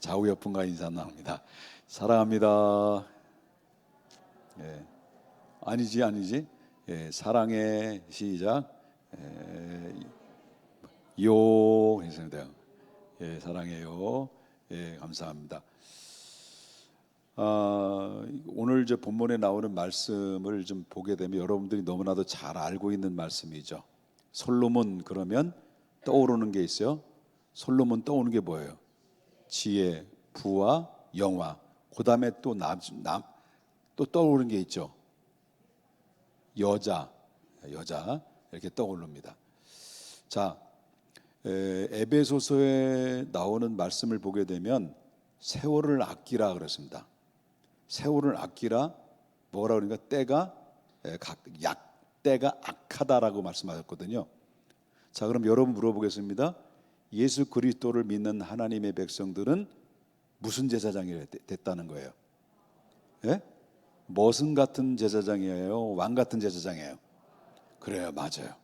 좌우 옆분과 인사 나옵니다. 사랑합니다. 예. 아니지. 예, 사랑해 시작. 요 했습니다. 예, 사랑해요. 예, 감사합니다. 오늘 저 본문에 나오는 말씀을 좀 보게 되면 여러분들이 너무나도 잘 알고 있는 말씀이죠. 솔로몬 그러면 떠오르는 게 있어요. 솔로몬 떠오르는 게 뭐예요? 지혜, 부와 영화. 그다음에 또 떠오르는 게 있죠. 여자 이렇게 떠오릅니다. 자, 에베소서에 나오는 말씀을 보게 되면 세월을 아끼라 그랬습니다. 세월을 아끼라 뭐라 그러니까 때가 악하다라고 말씀하셨거든요. 자, 그럼 여러분 물어보겠습니다. 예수 그리스도를 믿는 하나님의 백성들은 무슨 제사장이 됐다는 거예요? 예? 머슴 같은 제사장이에요? 왕 같은 제사장이에요? 그래요, 맞아요.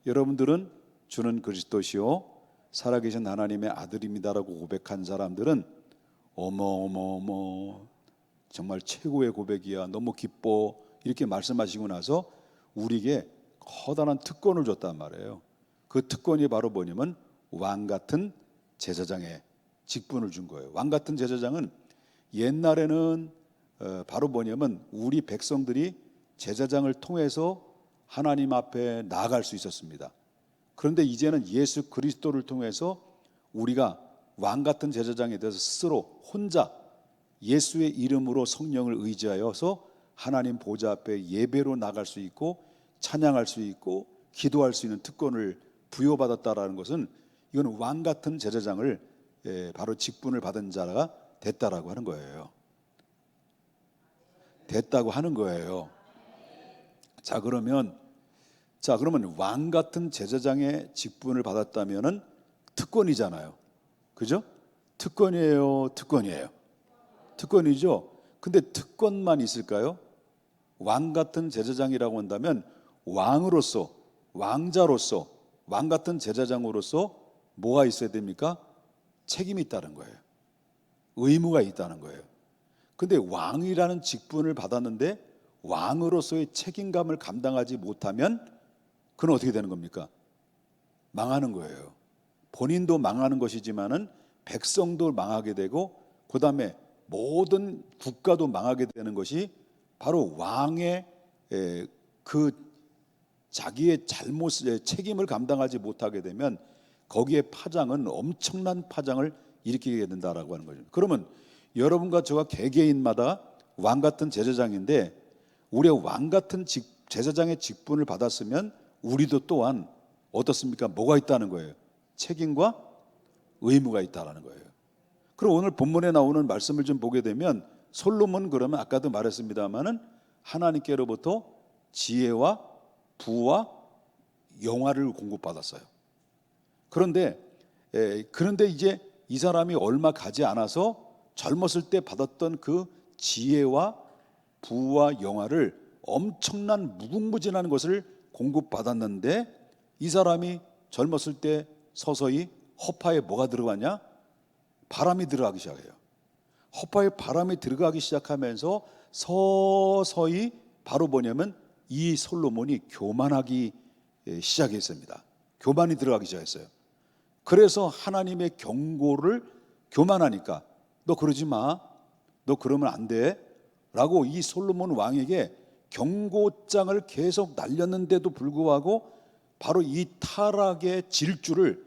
여러분들은 주는 그리스도시요 살아계신 하나님의 아들입니다라고 고백한 사람들은 어머 정말 최고의 고백이야, 너무 기뻐, 이렇게 말씀하시고 나서 우리에게 커다란 특권을 줬단 말이에요. 그 특권이 바로 뭐냐면 왕 같은 제사장의 직분을 준 거예요. 왕 같은 제사장은 옛날에는 바로 뭐냐면 우리 백성들이 제사장을 통해서 하나님 앞에 나아갈 수 있었습니다. 그런데 이제는 예수 그리스도를 통해서 우리가 왕 같은 제사장에 대해서 스스로 혼자 예수의 이름으로 성령을 의지하여서 하나님 보좌 앞에 예배로 나갈 수 있고 찬양할 수 있고 기도할 수 있는 특권을 부여받았다라는 것은 이건 왕 같은 제사장을 바로 직분을 받은 자가 됐다라고 하는 거예요. 됐다고 하는 거예요. 자, 그러면 왕 같은 제사장의 직분을 받았다면은 특권이잖아요. 그죠? 특권이에요. 특권이죠. 근데 특권만 있을까요? 왕 같은 제사장이라고 한다면 왕으로서, 왕자로서, 왕 같은 제사장으로서 뭐가 있어야 됩니까? 책임이 있다는 거예요. 의무가 있다는 거예요. 근데 왕이라는 직분을 받았는데 왕으로서의 책임감을 감당하지 못하면 그건 어떻게 되는 겁니까? 망하는 거예요. 본인도 망하는 것이지만은 백성도 망하게 되고 그다음에 모든 국가도 망하게 되는 것이 바로 왕의 그 자기의 잘못의 책임을 감당하지 못하게 되면 거기에 파장은 엄청난 파장을 일으키게 된다라고 하는 거죠. 그러면 여러분과 저와 개개인마다 왕 같은 제사장인데 우리가 왕 같은 제사장의 직분을 받았으면 우리도 또한 어떻습니까? 뭐가 있다는 거예요? 책임과 의무가 있다라는 거예요. 그럼 오늘 본문에 나오는 말씀을 좀 보게 되면 솔로몬 그러면 아까도 말했습니다마는 하나님께로부터 지혜와 부와 영화를 공급받았어요. 그런데 이제 이 사람이 얼마 가지 않아서 젊었을 때 받았던 그 지혜와 부와 영화를 엄청난 무궁무진한 것을 공급받았는데 이 사람이 젊었을 때 서서히 허파에 뭐가 들어가냐? 바람이 들어가기 시작해요. 허파에 바람이 들어가기 시작하면서 서서히 바로 뭐냐면 이 솔로몬이 교만하기 시작했습니다. 교만이 들어가기 시작했어요. 그래서 하나님의 경고를 교만하니까 너 그러지 마, 너 그러면 안 돼 라고 이 솔로몬 왕에게 경고장을 계속 날렸는데도 불구하고 바로 이 타락의 질주를,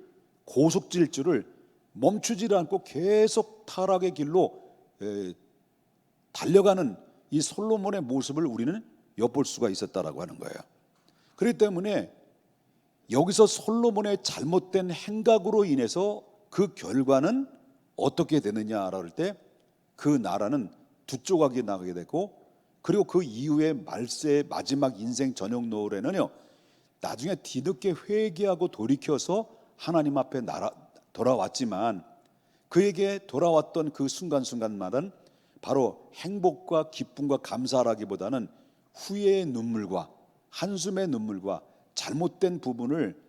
고속 질주를 멈추지 않고 계속 타락의 길로 달려가는 이 솔로몬의 모습을 우리는 엿볼 수가 있었다라고 하는 거예요. 그렇기 때문에 여기서 솔로몬의 잘못된 행각으로 인해서 그 결과는 어떻게 되느냐라고 할 때 그 나라는 두 조각이 나가게 되고 그리고 그 이후에 말세의 마지막 인생 저녁 노래는요 나중에 뒤늦게 회개하고 돌이켜서 하나님 앞에 돌아왔지만 그에게 돌아왔던 그 순간순간마다는 바로 행복과 기쁨과 감사라기보다는 후회의 눈물과 한숨의 눈물과 잘못된 부분을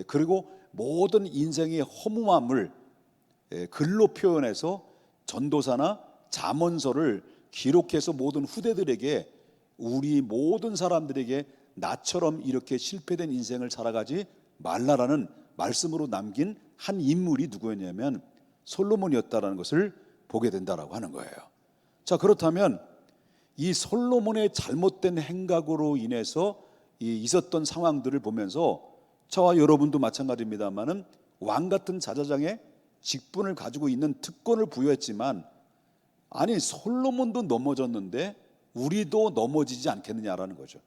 그리고 모든 인생의 허무함을 글로 표현해서 전도사나 잠언서를 기록해서 모든 후대들에게, 우리 모든 사람들에게 나처럼 이렇게 실패된 인생을 살아가지 말라라는 말씀으로 남긴 한 인물이 누구였냐면 솔로몬이었다라는 것을 보게 된다라고 하는 거예요. 자, 그렇다면 이 솔로몬의 잘못된 행각으로 인해서 있었던 상황들을 보면서 저와 여러분도 마찬가지입니다만은 왕 같은 제사장의 직분을 가지고 있는 특권을 부여했지만, 아니 솔로몬도 넘어졌는데 우리도 넘어지지 않겠느냐라는 거죠.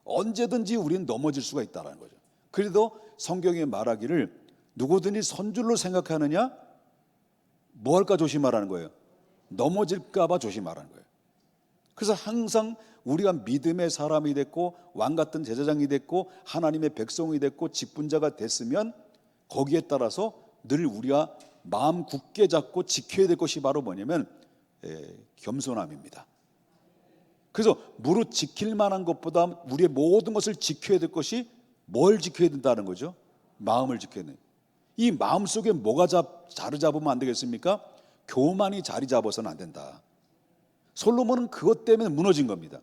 언제든지 우리는 넘어질 수가 있다라는 거죠. 그래도 성경에 말하기를 누구든지 선줄로 생각하느냐, 뭐 할까 조심하라는 거예요. 넘어질까 봐 조심하라는 거예요. 그래서 항상 우리가 믿음의 사람이 됐고 왕 같은 제사장이 됐고 하나님의 백성이 됐고 직분자가 됐으면 거기에 따라서 늘 우리가 마음 굳게 잡고 지켜야 될 것이 바로 뭐냐면 겸손함입니다. 그래서 무릇 지킬 만한 것보다 우리의 모든 것을 지켜야 될 것이 뭘 지켜야 된다는 거죠? 마음을 지켜야 돼요. 이 마음 속에 뭐가 자리 잡으면 안 되겠습니까? 교만이 자리 잡아서는 안 된다. 솔로몬은 그것 때문에 무너진 겁니다.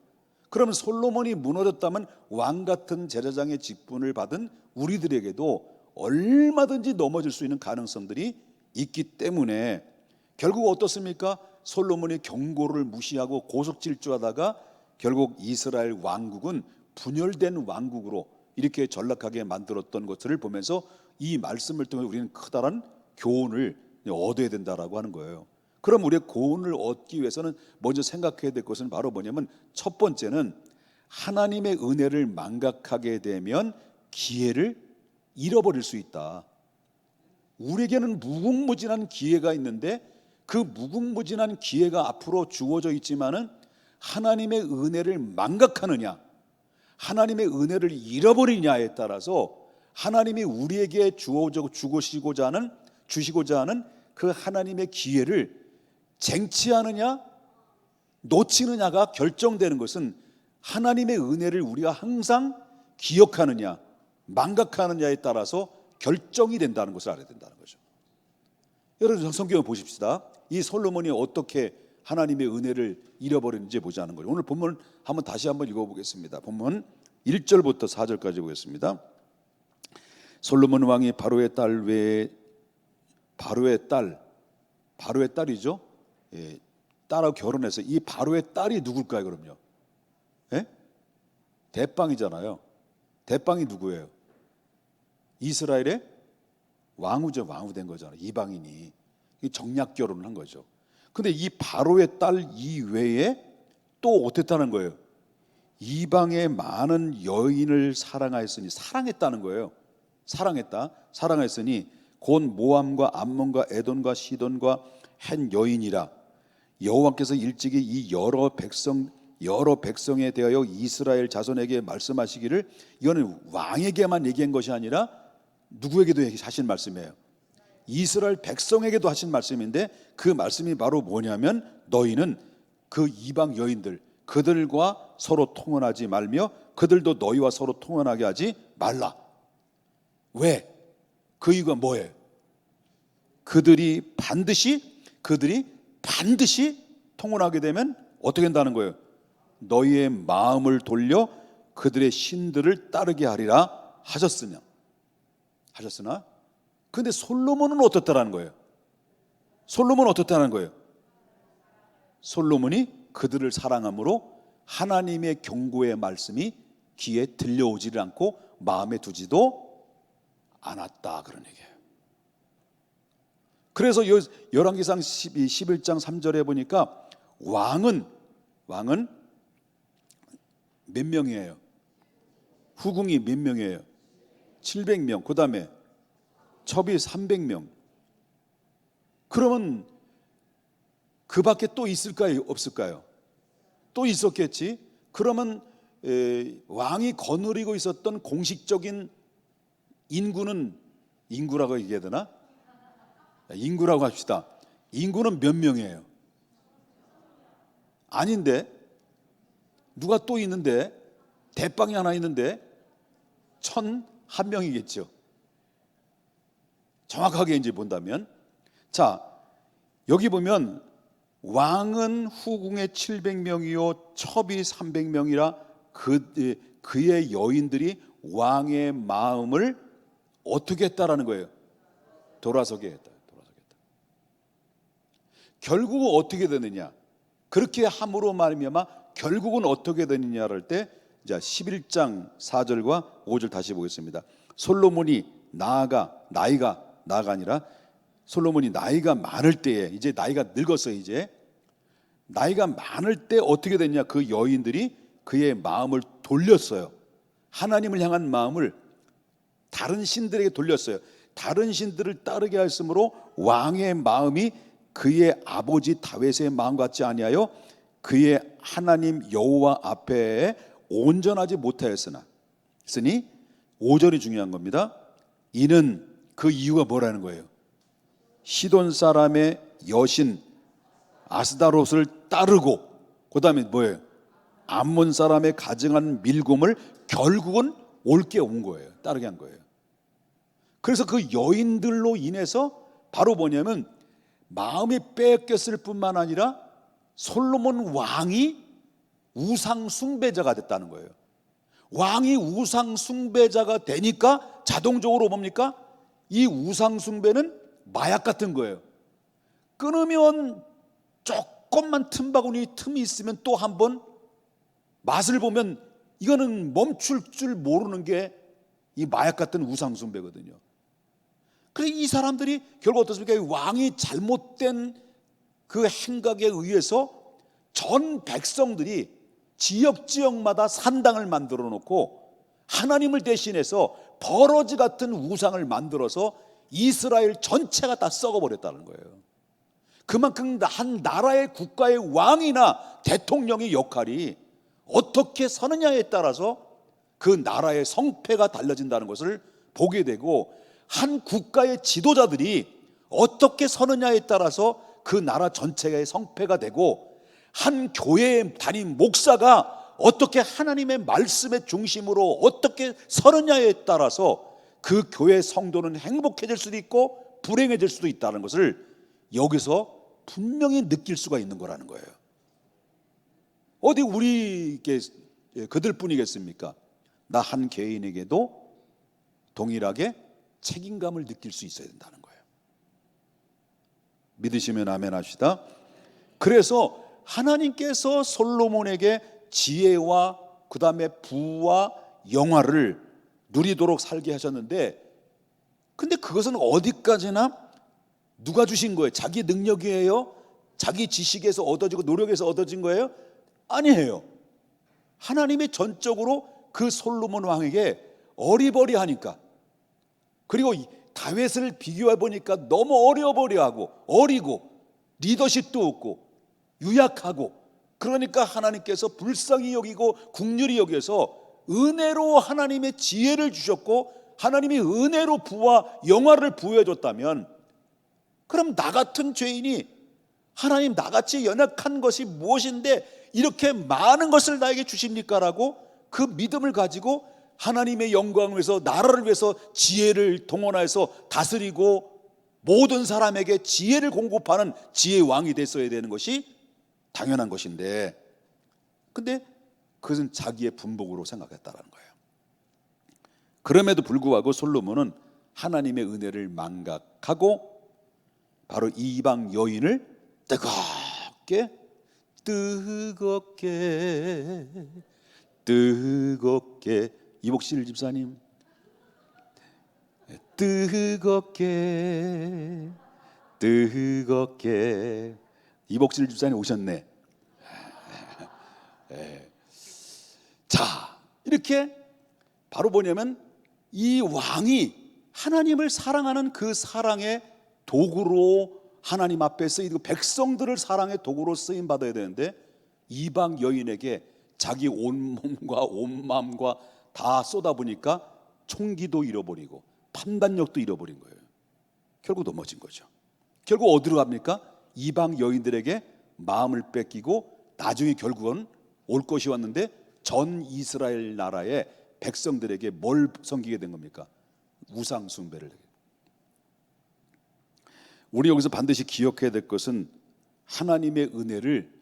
그러면 솔로몬이 무너졌다면 왕 같은 제사장의 직분을 받은 우리들에게도 얼마든지 넘어질 수 있는 가능성들이 있기 때문에 결국 어떻습니까? 솔로몬이 경고를 무시하고 고속질주하다가 결국 이스라엘 왕국은 분열된 왕국으로 이렇게 전락하게 만들었던 것들을 보면서 이 말씀을 통해 우리는 커다란 교훈을 얻어야 된다라고 하는 거예요. 그럼 우리의 교훈을 얻기 위해서는 먼저 생각해야 될 것은 바로 뭐냐면, 첫 번째는 하나님의 은혜를 망각하게 되면 기회를 잃어버릴 수 있다. 우리에게는 무궁무진한 기회가 있는데 그 무궁무진한 기회가 앞으로 주어져 있지만은 하나님의 은혜를 망각하느냐, 하나님의 은혜를 잃어버리냐에 따라서 하나님이 우리에게 주시고자 하는 그 하나님의 기회를 쟁취하느냐 놓치느냐가 결정되는 것은 하나님의 은혜를 우리가 항상 기억하느냐 망각하느냐에 따라서 결정이 된다는 것을 알아야 된다는 거죠. 여러분 성경을 보십시다. 이 솔로몬이 어떻게 하나님의 은혜를 잃어버리는지 보자는 거예요. 오늘 본문 한번 다시 한번 읽어보겠습니다. 본문 1절부터 4절까지 보겠습니다. 솔로몬 왕이 바로의 딸 외에 바로의 딸이죠. 딸하고 결혼해서 이 바로의 딸이 누굴까요? 그럼요. 대빵이잖아요. 대빵이 누구예요? 이스라엘의 왕후죠. 왕후 된 거잖아요. 이방인이 정략 결혼을 한 거죠. 근데 이 바로의 딸 이외에 또 어땠다는 거예요? 이방의 많은 여인을 사랑했다는 거예요. 사랑했으니 곧 모함과 암몬과 에돔과 시돈과 한 여인이라. 여호와께서 일찍이 이 여러 백성에 대하여 이스라엘 자손에게 말씀하시기를, 이거는 왕에게만 얘기한 것이 아니라 누구에게도 하신 말씀이에요. 이스라엘 백성에게도 하신 말씀인데 그 말씀이 바로 뭐냐면, 너희는 그 이방 여인들 그들과 서로 통혼하지 말며 그들도 너희와 서로 통혼하게 하지 말라. 왜? 그 이유가 뭐예요? 그들이 반드시 통혼하게 되면 어떻게 된다는 거예요? 너희의 마음을 돌려 그들의 신들을 따르게 하리라 하셨으나 근데 솔로몬은 어떻다라는 거예요? 솔로몬이 그들을 사랑함으로 하나님의 경고의 말씀이 귀에 들려오지를 않고 마음에 두지도 않았다, 그런 얘기예요. 그래서 열왕기상 11장 3절에 보니까 왕은 몇 명이에요? 후궁이 몇 명이에요? 700명. 그 다음에 첩이 300명. 그러면 그 밖에 또 있을까요? 없을까요? 또 있었겠지. 그러면 왕이 거느리고 있었던 공식적인 인구라고 얘기해야 되나? 인구라고 합시다. 인구는 몇 명이에요? 아닌데 누가 또 있는데, 대빵이 하나 있는데 1,001명이겠죠. 정확하게 이제 본다면, 자 여기 보면 왕은 후궁에 700명이요 첩이 300명이라 그의 여인들이 왕의 마음을 어떻게 했다라는 거예요? 돌아서게 했다. 결국은 어떻게 되느냐? 그렇게 함으로 말미암아 결국은 어떻게 되느냐를 때, 자 11장 4절과 5절 다시 보겠습니다. 솔로몬이 나이가 아니라 솔로몬이 나이가 많을 때에, 이제 나이가 늙었어요. 이제 나이가 많을 때 어떻게 됐냐? 그 여인들이 그의 마음을 돌렸어요. 하나님을 향한 마음을 다른 신들에게 돌렸어요. 다른 신들을 따르게 하였으므로 왕의 마음이 그의 아버지 다윗의 마음 같지 아니하여 그의 하나님 여호와 앞에 온전하지 못하였으니 5절이 중요한 겁니다. 이는 그 이유가 뭐라는 거예요? 시돈 사람의 여신 아스다롯을 따르고, 그 다음에 뭐예요? 암몬 사람의 가증한 밀곰을 결국은 옳게 온 거예요. 따르게 한 거예요. 그래서 그 여인들로 인해서 바로 뭐냐면 마음이 뺏겼을 뿐만 아니라 솔로몬 왕이 우상 숭배자가 됐다는 거예요. 왕이 우상 숭배자가 되니까 자동적으로 뭡니까? 이 우상 숭배는 마약 같은 거예요. 끊으면 조금만 틈이 있으면 또 한 번 맛을 보면 이거는 멈출 줄 모르는 게 이 마약 같은 우상 숭배거든요. 그래서 이 사람들이 결국 어떻습니까? 왕이 잘못된 그 행각에 의해서 전 백성들이 지역마다 산당을 만들어 놓고 하나님을 대신해서 버러지 같은 우상을 만들어서 이스라엘 전체가 다 썩어버렸다는 거예요. 그만큼 한 나라의 국가의 왕이나 대통령의 역할이 어떻게 서느냐에 따라서 그 나라의 성패가 달라진다는 것을 보게 되고, 한 국가의 지도자들이 어떻게 서느냐에 따라서 그 나라 전체의 성패가 되고, 한 교회의 담임 목사가 어떻게 하나님의 말씀의 중심으로 어떻게 서느냐에 따라서 그 교회 성도는 행복해질 수도 있고 불행해질 수도 있다는 것을 여기서 분명히 느낄 수가 있는 거라는 거예요. 어디 우리 그들 뿐이겠습니까? 나 한 개인에게도 동일하게 책임감을 느낄 수 있어야 된다는 거예요. 믿으시면 아멘 합시다. 그래서 하나님께서 솔로몬에게 지혜와 그 다음에 부와 영화를 누리도록 살게 하셨는데, 근데 그것은 어디까지나 누가 주신 거예요? 자기 능력이에요? 자기 지식에서 얻어지고 노력에서 얻어진 거예요? 아니에요. 하나님이 전적으로 그 솔로몬 왕에게 어리버리하니까, 그리고 다윗을 비교해 보니까 너무 어려버려하고 어리고 리더십도 없고 유약하고, 그러니까 하나님께서 불쌍히 여기고 긍휼히 여겨서 은혜로 하나님의 지혜를 주셨고 하나님이 은혜로 부와 영화를 부여해 줬다면, 그럼 나 같은 죄인이 하나님 나같이 연약한 것이 무엇인데 이렇게 많은 것을 나에게 주십니까? 라고 그 믿음을 가지고 하나님의 영광을 위해서, 나라를 위해서 지혜를 동원해서 다스리고 모든 사람에게 지혜를 공급하는 지혜의 왕이 됐어야 되는 것이 당연한 것인데, 근데 그것은 자기의 분복으로 생각했다는 거예요. 그럼에도 불구하고 솔로몬은 하나님의 은혜를 망각하고 바로 이방 여인을 뜨겁게 이복실 집사님, 뜨겁게 이복실 집사님 오셨네. 자, 이렇게 바로 뭐냐면 이 왕이 하나님을 사랑하는 그 사랑의 도구로 하나님 앞에 쓰이고 백성들을 사랑의 도구로 쓰임 받아야 되는데, 이방 여인에게 자기 온 몸과 온 마음과 다 쏟아보니까 총기도 잃어버리고 판단력도 잃어버린 거예요. 결국 넘어진 거죠. 결국 어디로 갑니까? 이방 여인들에게 마음을 뺏기고 나중에 결국은 올 것이 왔는데 전 이스라엘 나라의 백성들에게 뭘 섬기게 된 겁니까? 우상 숭배를. 우리 여기서 반드시 기억해야 될 것은 하나님의 은혜를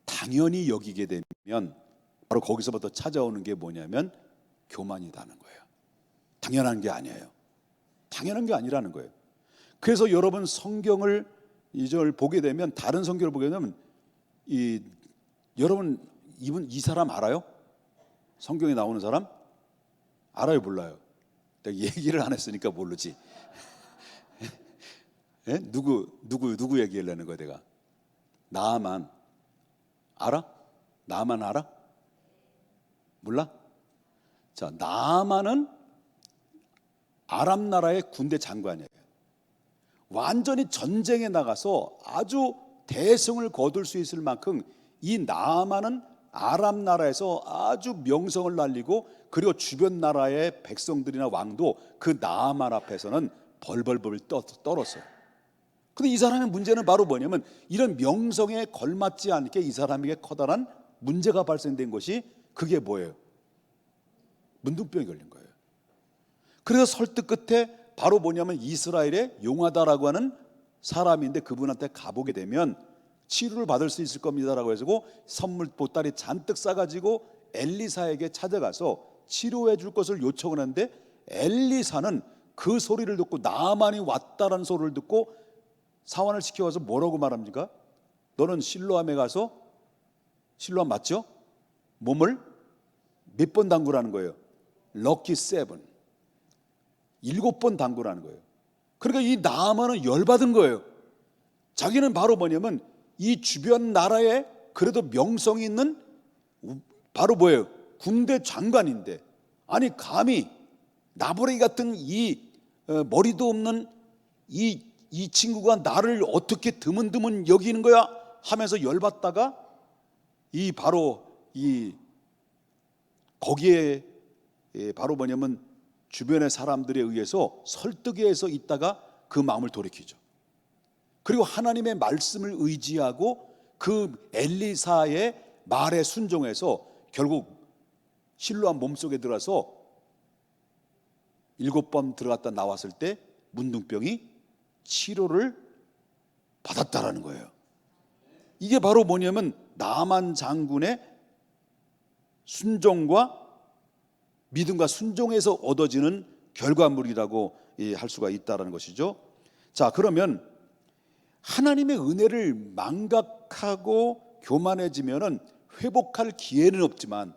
당연히 여기게 되면 바로 거기서부터 찾아오는 게 뭐냐면 교만이라는 거예요. 당연한 게 아니에요. 당연한 게 아니라는 거예요. 그래서 여러분 성경을 이절 보게 되면, 다른 성경을 보게 되면 여러분 이 사람 알아요? 성경에 나오는 사람 알아요, 몰라요? 내가 얘기를 안 했으니까 모르지. 예? 누구 얘기하려는 거야 내가? 나아만 알아? 나아만 알아? 몰라? 자, 나아만은 아람 나라의 군대 장관이에요. 완전히 전쟁에 나가서 아주 대성을 거둘 수 있을 만큼 이 나아만은 아람 나라에서 아주 명성을 날리고, 그리고 주변 나라의 백성들이나 왕도 그 나아만 앞에서는 벌벌벌 떨었어요. 근데 이 사람의 문제는 바로 뭐냐면, 이런 명성에 걸맞지 않게 이 사람에게 커다란 문제가 발생된 것이, 그게 뭐예요? 문둥병이 걸린 거예요. 그래서 설득 끝에 바로 뭐냐면 이스라엘의 용하다라고 하는 사람인데, 그분한테 가보게 되면 치료를 받을 수 있을 겁니다라고 해서 선물 보따리 잔뜩 싸가지고 엘리사에게 찾아가서 치료해 줄 것을 요청을 하는데, 엘리사는 그 소리를 듣고, 나아만이 왔다라는 소리를 듣고 사환을 시켜와서 뭐라고 말합니까? 너는 실로암에 가서, 실로암 맞죠? 몸을 몇 번 담그라는 거예요? 럭키 7, 7번 담그라는 거예요. 그러니까 이 나아만은 열받은 거예요. 자기는 바로 뭐냐면 이 주변 나라에 그래도 명성이 있는 바로 뭐예요? 군대 장관인데, 아니 감히 나부레기 같은 이 머리도 없는 이 친구가 나를 어떻게 드문드문 여기는 거야 하면서 열받다가, 이 바로 이 거기에 바로 뭐냐면 주변의 사람들에 의해서 설득에 의해서 있다가 그 마음을 돌이키죠. 그리고 하나님의 말씀을 의지하고 그 엘리사의 말에 순종해서 결국 실로암 몸속에 들어가서 7번 들어갔다 나왔을 때 문둥병이 치료를 받았다라는 거예요. 이게 바로 뭐냐면 나만 장군의 순종과 믿음과 순종에서 얻어지는 결과물이라고 할 수가 있다는 것이죠. 자, 그러면 하나님의 은혜를 망각하고 교만해지면은 회복할 기회는 없지만,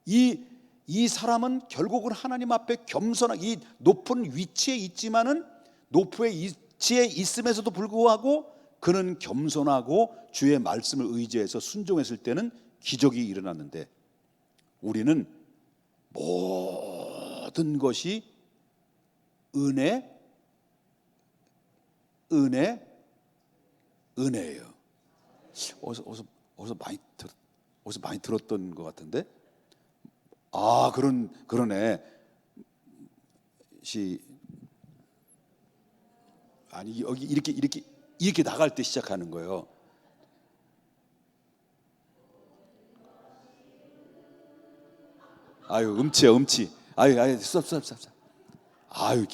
이 사람은 결국은 하나님 앞에 겸손하게, 이 높은 위치에 있지만은, 높은 위치에 있음에서도 불구하고 그는 겸손하고 주의 말씀을 의지해서 순종했을 때는 기적이 일어났는데, 우리는 모든 것이 은혜예요. 어디서 많이 들었던 것 같은데, 그러네. 아니 여기 이렇게 나갈 때 시작하는 거예요. 아유, 음치. 아유, 스톱. 아유,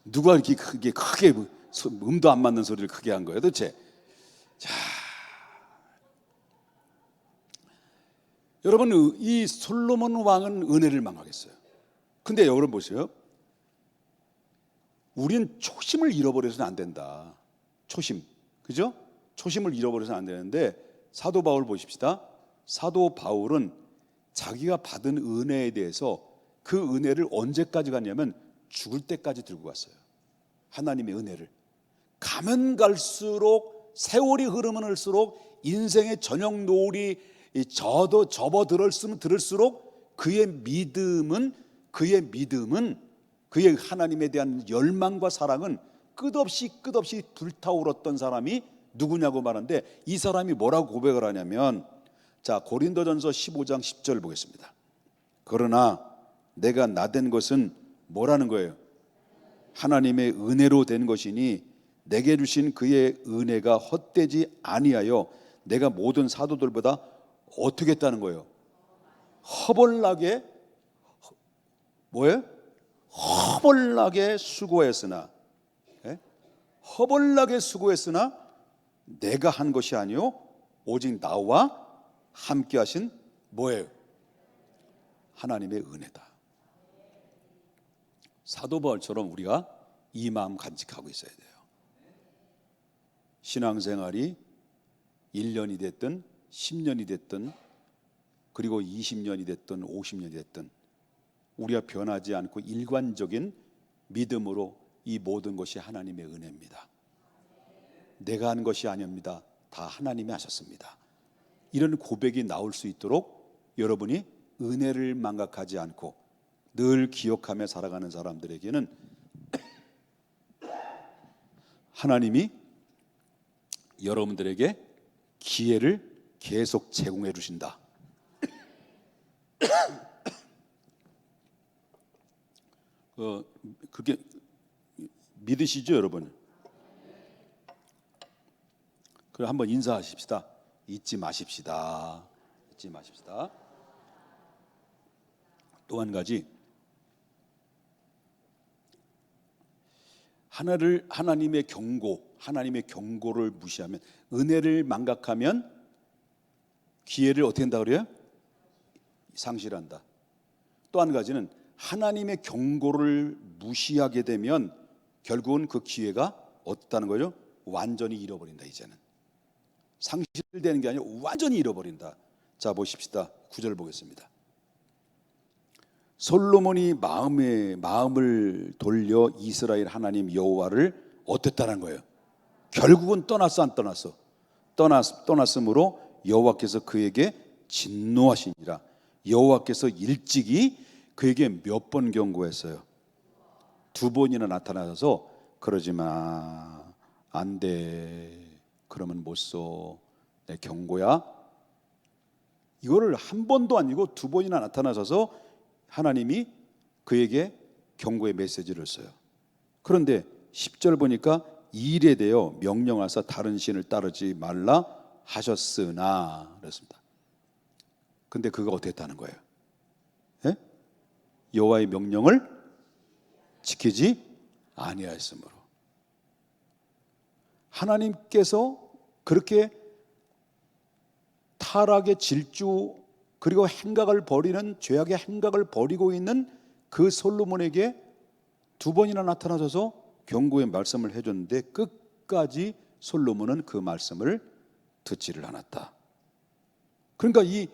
누가 이렇게 크게 음도 안 맞는 소리를 크게 한 거예요, 도대체? 자, 여러분, 이 솔로몬 왕은 은혜를 망하겠어요. 근데 여러분 보세요. 우린 초심을 잃어버려서는 안 된다. 초심, 그죠? 초심을 잃어버려서는 안 되는데, 사도 바울 보십시다. 사도 바울은 자기가 받은 은혜에 대해서 그 은혜를 언제까지 갔냐면 죽을 때까지 들고 갔어요. 하나님의 은혜를 가면 갈수록, 세월이 흐르면 흘수록, 인생의 저녁 노을이 들을수록 그의 믿음은 그의 하나님에 대한 열망과 사랑은 끝없이 불타오르던 사람이 누구냐고 말하는데, 이 사람이 뭐라고 고백을 하냐면, 자, 고린도전서 15장 10절 보겠습니다. 그러나 내가 나된 것은 뭐라는 거예요? 하나님의 은혜로 된 것이니 내게 주신 그의 은혜가 헛되지 아니하여 내가 모든 사도들보다 어떻게 했다는 거예요? 허벌나게 뭐예요? 허벌나게 수고했으나, 허벌나게 수고했으나 내가 한 것이 아니요 오직 나와 함께 하신 뭐예요? 하나님의 은혜다. 사도 바울처럼 우리가 이 마음 간직하고 있어야 돼요. 신앙생활이 1년이 됐든 10년이 됐든 그리고 20년이 됐든 50년이 됐든 우리가 변하지 않고 일관적인 믿음으로 이 모든 것이 하나님의 은혜입니다. 내가 한 것이 아닙니다. 다 하나님이 하셨습니다. 이런 고백이 나올 수 있도록 여러분이 은혜를 망각하지 않고 늘 기억하며 살아가는 사람들에게는 하나님이 여러분들에게 기회를 계속 제공해 주신다. 그게 믿으시죠, 여러분? 그럼 한번 인사하십시다. 잊지 마십시다. 잊지 마십시다. 또 한 가지, 하나님의 경고, 하나님의 경고를 무시하면, 은혜를 망각하면 기회를 어떻게 한다 그래요? 상실한다. 또 한 가지는 하나님의 경고를 무시하게 되면 결국은 그 기회가 어떻다는 거죠? 완전히 잃어버린다. 이제는 상실되는 게 아니라 완전히 잃어버린다. 자, 보십시다. 9절 보겠습니다. 솔로몬이 마음을 돌려 이스라엘 하나님 여호와를 어땠다는 거예요? 결국은 떠났어, 안 떠났어? 떠났으므로 여호와께서 그에게 진노하시니라. 여호와께서 일찍이 그에게 몇 번 경고했어요? 2번이나 나타나서 그러지 마, 안 돼, 그러면 못 써, 내 경고야. 이거를 한 번도 아니고 2번이나 나타나셔서 하나님이 그에게 경고의 메시지를 써요. 그런데 10절 보니까 이 일에 대하여 명령하사 다른 신을 따르지 말라 하셨으나 그랬습니다. 근데 그가 어떻게 했다는 거예요? 예? 여호와의 명령을 지키지 아니하였으므로. 하나님께서 그렇게 타락의 질주 그리고 행각을 버리는 죄악의 행각을 버리고 있는 그 솔로몬에게 2번이나 나타나셔서 경고의 말씀을 해줬는데 끝까지 솔로몬은 그 말씀을 듣지를 않았다. 그러니까 이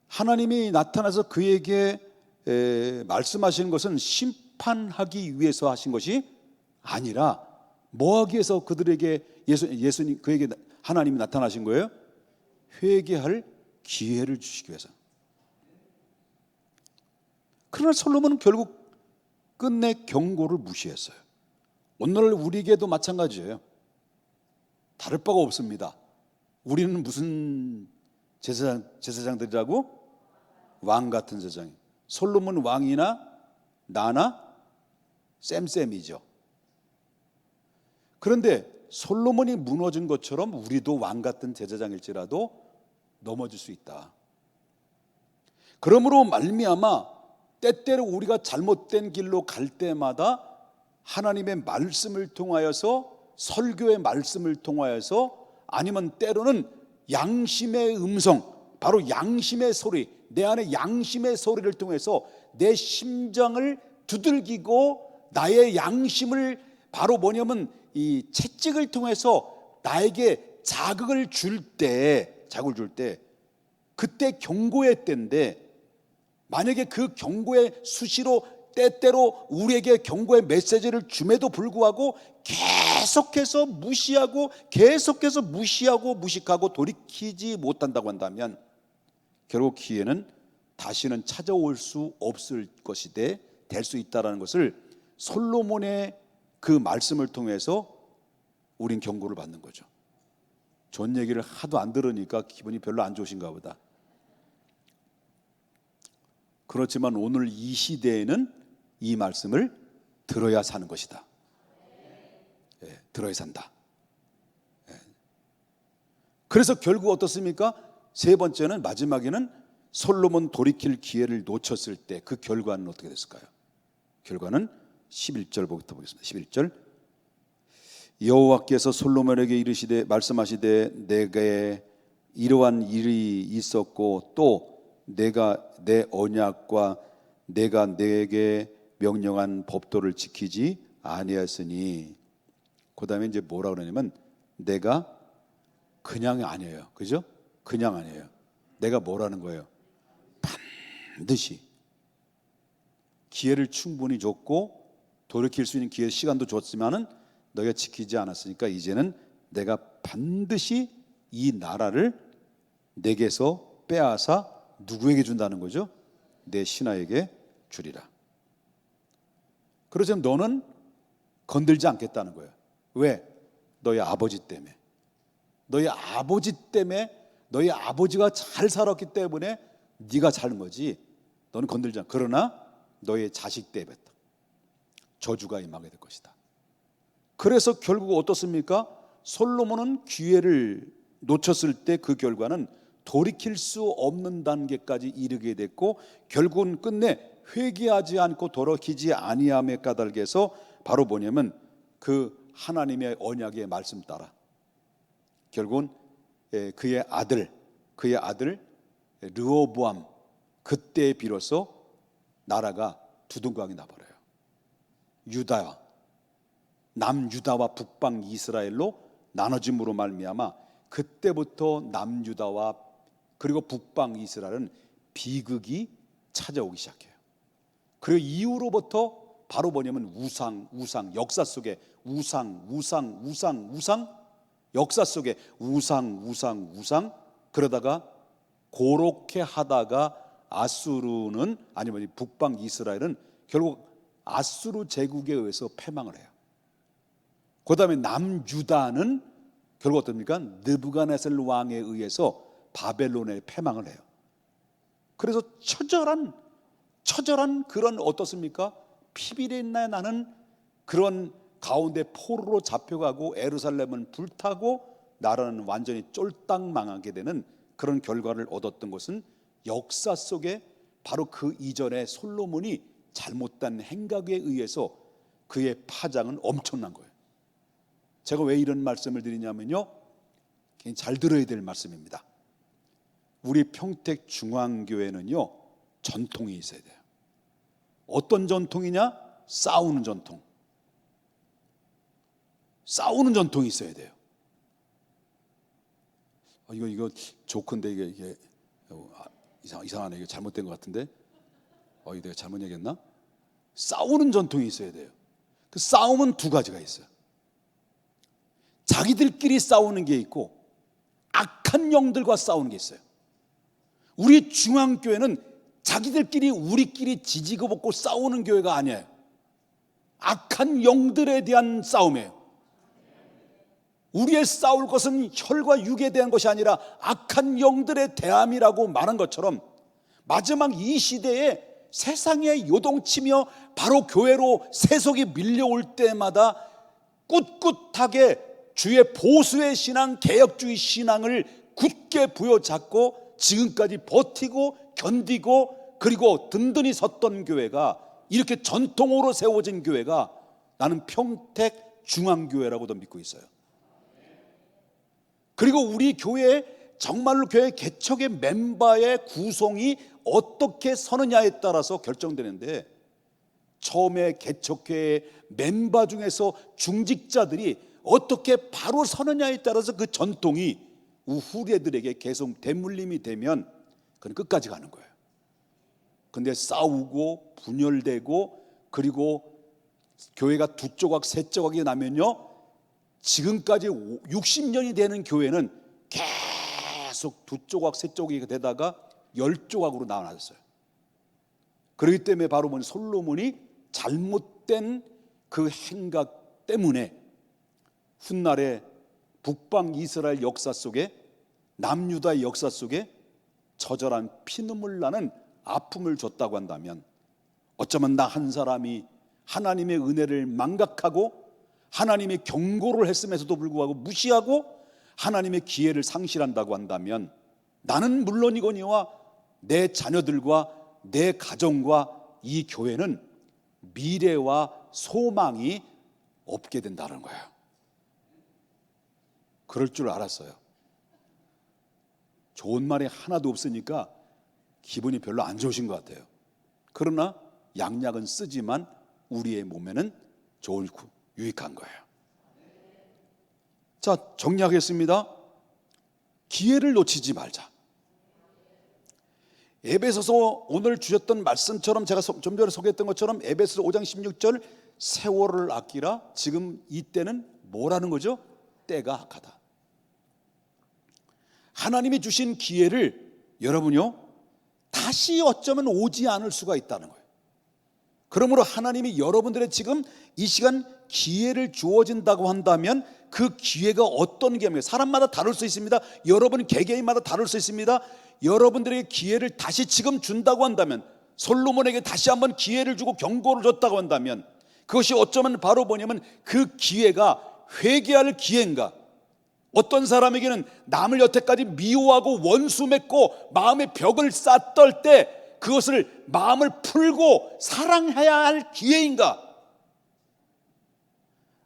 하나님이 나타나서 그에게 말씀하시는 것은 심판하기 위해서 하신 것이 아니라 뭐 하기 위해서 그들에게 예수님 그에게 하나님이 나타나신 거예요? 회개할 기회를 주시기 위해서. 그러나 솔로몬은 결국 끝내 경고를 무시했어요. 오늘 우리에게도 마찬가지예요. 다를 바가 없습니다. 우리는 무슨 제사장들이라고? 왕 같은 제사장. 솔로몬 왕이나 나나 쌤쌤이죠. 그런데 솔로몬이 무너진 것처럼 우리도 왕 같은 제사장일지라도 넘어질 수 있다. 그러므로 말미암아 때때로 우리가 잘못된 길로 갈 때마다 하나님의 말씀을 통하여서, 설교의 말씀을 통하여서, 아니면 때로는 양심의 음성, 바로 양심의 소리, 내 안에 양심의 소리를 통해서 내 심장을 두들기고 나의 양심을 바로 뭐냐면 이 채찍을 통해서 나에게 자극을 줄 때 그때 경고의 때인데, 만약에 그 경고의 수시로 때때로 우리에게 경고의 메시지를 줌에도 불구하고 계속해서 무시하고 무식하고 돌이키지 못한다고 한다면 결국 기회는 다시는 찾아올 수 없을 것이 될 수 있다는 것을 솔로몬의 그 말씀을 통해서 우린 경고를 받는 거죠. 좋은 얘기를 하도 안 들으니까 기분이 별로 안 좋으신가 보다. 그렇지만 오늘 이 시대에는 이 말씀을 들어야 사는 것이다. 예, 들어야 산다. 예. 그래서 결국 어떻습니까? 세 번째는, 마지막에는 솔로몬 돌이킬 기회를 놓쳤을 때 그 결과는 어떻게 됐을까요? 결과는 11절부터 보겠습니다. 11절. 여호와께서 솔로몬에게 이르시되 말씀하시되 내게 이러한 일이 있었고 또 내가 내 언약과 내가 내게 명령한 법도를 지키지 아니하였으니, 그 다음에 이제 뭐라 그러냐면 내가 그냥 아니에요. 그죠? 그냥 아니에요. 내가 뭐라는 거예요? 반드시 기회를 충분히 줬고 돌이킬 수 있는 기회 시간도 줬지만은 너희가 지키지 않았으니까 이제는 내가 반드시 이 나라를 내게서 빼앗아 누구에게 준다는 거죠? 내 신하에게 주리라. 그러자면 너는 건들지 않겠다는 거예요. 왜? 너희 아버지 때문에. 너희 아버지 때문에, 너희 아버지가 잘 살았기 때문에 네가 사는 거지. 너는 건들지 않아. 그러나 너의 자식 때문에 저주가 임하게 될 것이다. 그래서 결국 어떻습니까? 솔로몬은 기회를 놓쳤을 때 그 결과는 돌이킬 수 없는 단계까지 이르게 됐고 결국은 끝내 회개하지 않고 돌이키지 아니함에 까닭에서 바로 뭐냐면 그 하나님의 언약의 말씀 따라 결국은 그의 아들 르호보암, 그때 비로소 나라가 두둥강이 나버려요. 유다와 남유다와 북방 이스라엘로 나눠짐으로 말미암아 그때부터 남유다와 그리고 북방 이스라엘은 비극이 찾아오기 시작해요. 그리고 이후로부터 바로 뭐냐면 우상 역사 속에 우상 역사 속에 우상 그러다가 그렇게 하다가 아수르는 아니면 북방 이스라엘은 결국 아수르 제국에 의해서 패망을 해요. 그 다음에 남유다는 결국 어떻습니까? 느부갓네살 왕에 의해서 바벨론에 패망을 해요. 그래서 처절한 그런 어떻습니까? 피비린내 나는 그런 가운데 포로로 잡혀가고 예루살렘은 불타고 나라는 완전히 쫄딱 망하게 되는 그런 결과를 얻었던 것은 역사 속에 바로 그 이전에 솔로몬이 잘못된 행각에 의해서 그의 파장은 엄청난 거예요. 제가 왜 이런 말씀을 드리냐면요, 잘 들어야 될 말씀입니다. 우리 평택중앙교회는요 전통이 있어야 돼요. 어떤 전통이냐? 싸우는 전통. 싸우는 전통이 있어야 돼요. 이거 조건데 이게 이상하네. 이게 잘못된 것 같은데. 이거 내가 잘못 얘기했나? 싸우는 전통이 있어야 돼요. 그 싸움은 두 가지가 있어요. 자기들끼리 싸우는 게 있고 악한 영들과 싸우는 게 있어요. 우리 중앙교회는 자기들끼리 우리끼리 지지고 볶고 싸우는 교회가 아니에요. 악한 영들에 대한 싸움이에요. 우리의 싸울 것은 혈과 육에 대한 것이 아니라 악한 영들의 대함이라고 말한 것처럼 마지막 이 시대에 세상에 요동치며 바로 교회로 세속이 밀려올 때마다 꿋꿋하게 주의 보수의 신앙, 개혁주의 신앙을 굳게 부여잡고 지금까지 버티고 견디고 그리고 든든히 섰던 교회가 이렇게 전통으로 세워진 교회가 나는 평택 중앙교회라고도 믿고 있어요. 그리고 우리 교회 정말로 교회 개척의 멤버의 구성이 어떻게 서느냐에 따라서 결정되는데 처음에 개척교회 멤버 중에서 중직자들이 어떻게 바로 서느냐에 따라서 그 전통이 후대들에게 계속 대물림이 되면 그건 끝까지 가는 거예요. 근데 싸우고 분열되고 그리고 교회가 두 조각 세 조각이 나면요 지금까지 60년이 되는 교회는 계속 두 조각 세 조각이 되다가 10조각으로 나눠졌어요. 그렇기 때문에 바로 솔로몬이 잘못된 그 행각 때문에 훗날에 북방 이스라엘 역사 속에 남유다의 역사 속에 처절한 피눈물 나는 아픔을 줬다고 한다면 어쩌면 나 한 사람이 하나님의 은혜를 망각하고 하나님의 경고를 했음에도 불구하고 무시하고 하나님의 기회를 상실한다고 한다면 나는 물론이거니와 내 자녀들과 내 가정과 이 교회는 미래와 소망이 없게 된다는 거예요. 그럴 줄 알았어요. 좋은 말이 하나도 없으니까 기분이 별로 안 좋으신 것 같아요. 그러나 양약은 쓰지만 우리의 몸에는 좋고 유익한 거예요. 자, 정리하겠습니다. 기회를 놓치지 말자. 에베소서 오늘 주셨던 말씀처럼 제가 좀 전에 소개했던 것처럼 에베소서 5장 16절 세월을 아끼라. 지금 이때는 뭐라는 거죠? 때가 악하다. 하나님이 주신 기회를 여러분요 다시 어쩌면 오지 않을 수가 있다는 거예요. 그러므로 하나님이 여러분들의 지금 이 시간 기회를 주어진다고 한다면 그 기회가 어떤 기회입니까? 사람마다 다를 수 있습니다. 여러분 개개인마다 다를 수 있습니다. 여러분들에게 기회를 다시 지금 준다고 한다면, 솔로몬에게 다시 한번 기회를 주고 경고를 줬다고 한다면, 그것이 어쩌면 바로 뭐냐면 그 기회가 회개할 기회인가? 어떤 사람에게는 남을 여태까지 미워하고 원수 맺고 마음의 벽을 쌓았던 때 그것을 마음을 풀고 사랑해야 할 기회인가?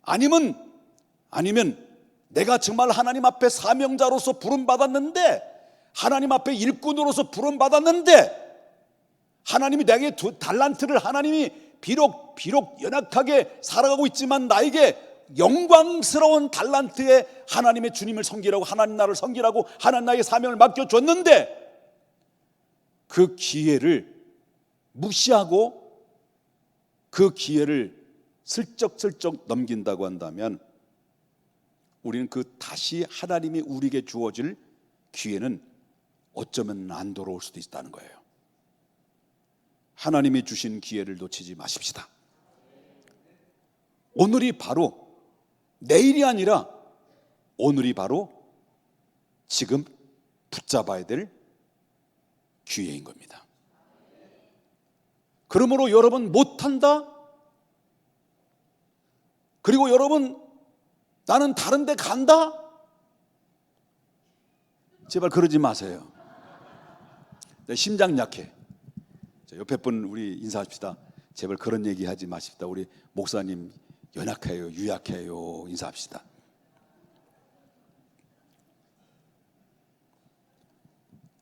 아니면 내가 정말 하나님 앞에 사명자로서 부름받았는데, 하나님 앞에 일꾼으로서 부름받았는데, 하나님이 내게 두 달란트를 하나님이 비록 연약하게 살아가고 있지만 나에게 영광스러운 달란트에 하나님의 주님을 섬기라고, 하나님 나라를 섬기라고 하나님 나에게 사명을 맡겨줬는데 그 기회를 무시하고 그 기회를 슬쩍슬쩍 넘긴다고 한다면 우리는 그 다시 하나님이 우리에게 주어질 기회는 어쩌면 안 돌아올 수도 있다는 거예요. 하나님이 주신 기회를 놓치지 마십시다. 오늘이 바로 내일이 아니라 오늘이 바로 지금 붙잡아야 될 기회인 겁니다. 그러므로 여러분 못한다? 그리고 여러분 나는 다른 데 간다? 제발 그러지 마세요. 내 심장 약해. 옆에 분 우리 인사합시다. 제발 그런 얘기 하지 마십시다. 우리 목사님 연약해요, 유약해요. 인사합시다.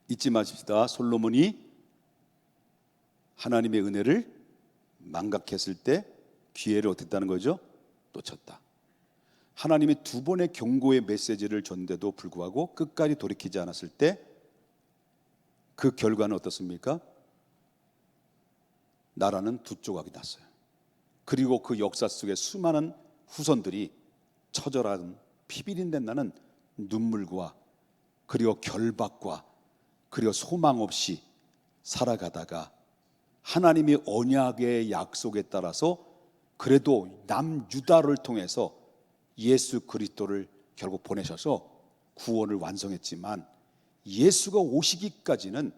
잊지 마십시다. 솔로몬이 하나님의 은혜를 망각했을 때 기회를 어떻게 했다는 거죠? 놓쳤다. 하나님이 두 번의 경고의 메시지를 줬는데도 불구하고 끝까지 돌이키지 않았을 때 그 결과는 어떻습니까? 나라는 두 조각이 났어요. 그리고 그 역사 속에 수많은 후손들이 처절한 피비린내 나는 눈물과 그리고 결박과 그리고 소망 없이 살아가다가 하나님의 언약의 약속에 따라서 그래도 남유다를 통해서 예수 그리스도를 결국 보내셔서 구원을 완성했지만 예수가 오시기까지는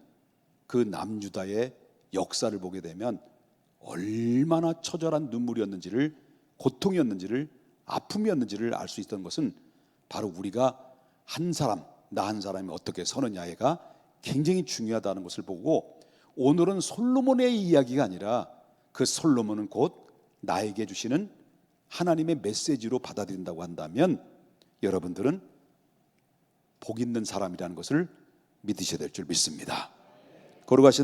그 남유다의 역사를 보게 되면 얼마나 처절한 눈물이었는지를, 고통이었는지를, 아픔이었는지를 알 수 있던 것은 바로 우리가 한 사람, 나 한 사람이 어떻게 서느냐가 굉장히 중요하다는 것을 보고, 오늘은 솔로몬의 이야기가 아니라 그 솔로몬은 곧 나에게 주시는 하나님의 메시지로 받아들인다고 한다면 여러분들은 복 있는 사람이라는 것을 믿으셔야 될 줄 믿습니다. 걸어가신